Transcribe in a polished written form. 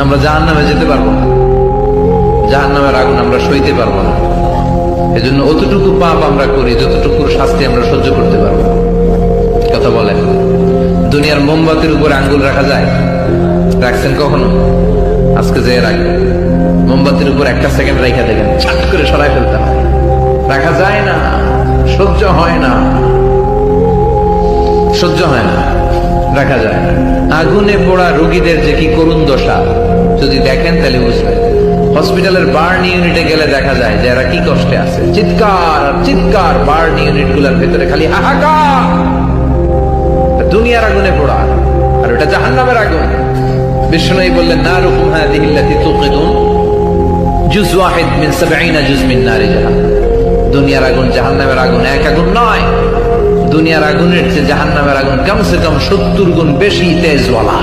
আমরা জাহান্নামে যেতে পারবো না, জাহান্নামের আগুন আমরা সইতে পারবো না। এজন্য অতটুকু পাপ আমরা করি যতটুকুর শাস্তি আমরা সহ্য করতে পারবো। কথা বলেন, দুনিয়ার মোমবাতির উপর আঙ্গুল রাখা যায়? রাখছেন কখনো? আজকে যে রাখবেন, মোমবাতির উপর একটা সেকেন্ড রেখে দেখেন, ছাট করে সরাই ফেলতে হয়। রাখা যায় না, সহ্য হয় না, সহ্য হয় না, রাখা যায় না। আগুনে পোড়া রোগীদের যে কি করুণ দশা যদি দেখেন তাহলে বুঝবেন। হসপিটালের বার্ন ইউনিটে গেলে দেখা যায় যে এরা কি কষ্টে আছে, চিৎকার চিৎকার, বার্ন ইউনিট গুলার ভেতরে খালি হাহাকার। দুনিয়ার আগুনে পোড়া, আর ওটা জাহান্নামের আগুন। বিষ্ণু বললেন, নারুকুম হাযিহিল্লাতী তুকিদুন জুজ ওয়াহিদ মিন ৭০ জুজ মিন নারি জাহান্নাম। দুনিয়ার আগুন জাহান্নামের আগুন এক আগুন নয়, দুনিয়ার আগুনের চেয়ে জাহান্নামের আগুন কমসে কম ৭০ গুণ বেশি তেজওয়ালা।